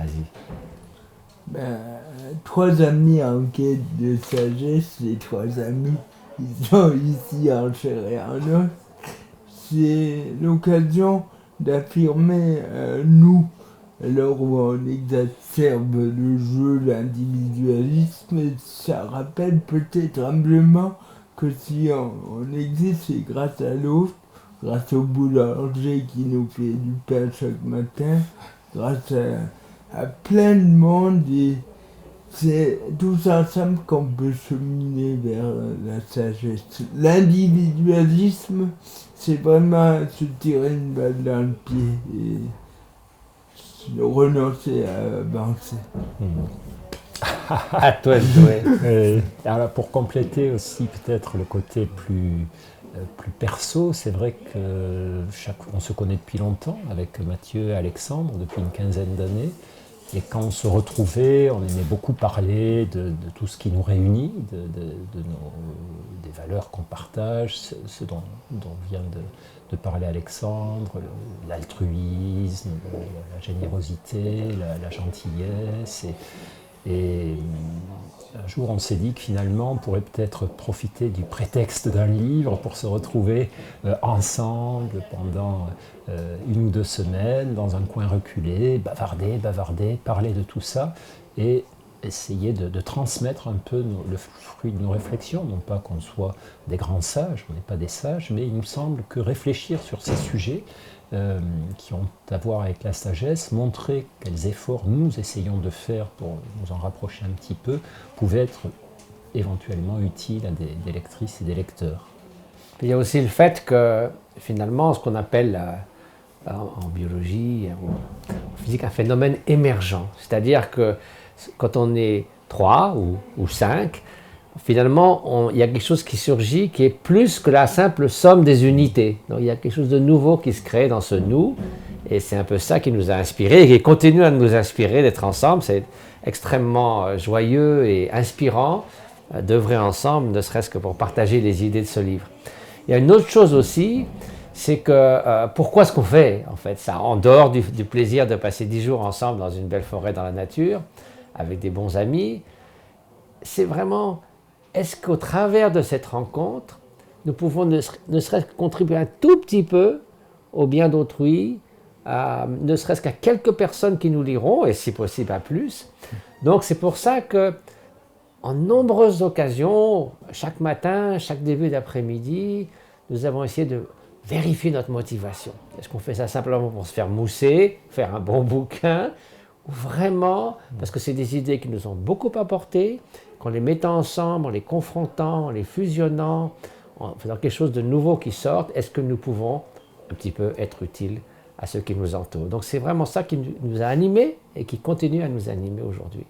Vas-y. Ben, trois amis en quête de sagesse, les trois amis qui sont ici en chair et en os, c'est l'occasion d'affirmer nous, alors où on exacerbe le jeu, l'individualisme, et ça rappelle peut-être humblement que si on existe, c'est grâce à l'autre, grâce au boulanger qui nous fait du pain chaque matin, grâce à plein de monde, et c'est tous ensemble qu'on peut cheminer vers la sagesse. L'individualisme, c'est vraiment se tirer une balle dans le pied et renoncer à avancer. À toi de jouer. Alors pour compléter aussi peut-être le côté plus perso, c'est vrai que on se connaît depuis longtemps avec Mathieu et Alexandre, depuis une quinzaine d'années. Et quand on se retrouvait, on aimait beaucoup parler de tout ce qui nous réunit, des valeurs qu'on partage, ce dont vient de parler Alexandre, l'altruisme, la générosité, la gentillesse. Et un jour, on s'est dit que finalement, on pourrait peut-être profiter du prétexte d'un livre pour se retrouver ensemble pendant une ou deux semaines, dans un coin reculé, bavarder, parler de tout ça, et essayer de transmettre un peu le fruit de nos réflexions. Non pas qu'on soit des grands sages, on n'est pas des sages, mais il nous semble que réfléchir sur ces sujets qui ont à voir avec la sagesse, montrer quels efforts nous essayons de faire pour nous en rapprocher un petit peu, pouvait être éventuellement utile à des lectrices et des lecteurs. Il y a aussi le fait que finalement, ce qu'on appelle en biologie ou en physique un phénomène émergent, c'est-à-dire que quand on est 3 ou 5, finalement, il y a quelque chose qui surgit qui est plus que la simple somme des unités. Donc il y a quelque chose de nouveau qui se crée dans ce nous, et c'est un peu ça qui nous a inspirés et qui continue à nous inspirer d'être ensemble. C'est extrêmement joyeux et inspirant d'œuvrer ensemble, ne serait-ce que pour partager les idées de ce livre. Il y a une autre chose aussi, c'est que pourquoi est-ce qu'on fait en fait ça, en dehors du plaisir de passer 10 jours ensemble dans une belle forêt dans la nature, avec des bons amis, c'est vraiment, est-ce qu'au travers de cette rencontre, nous pouvons ne serait-ce que contribuer un tout petit peu au bien d'autrui, ne serait-ce qu'à quelques personnes qui nous liront, et si possible à plus. Donc c'est pour ça que, en nombreuses occasions, chaque matin, chaque début d'après-midi, nous avons essayé de vérifier notre motivation. Est-ce qu'on fait ça simplement pour se faire mousser, faire un bon bouquin, ou vraiment, parce que c'est des idées qui nous ont beaucoup apporté, qu'en les mettant ensemble, en les confrontant, en les fusionnant, en faisant quelque chose de nouveau qui sorte, est-ce que nous pouvons un petit peu être utiles à ceux qui nous entourent. Donc c'est vraiment ça qui nous a animés et qui continue à nous animer aujourd'hui.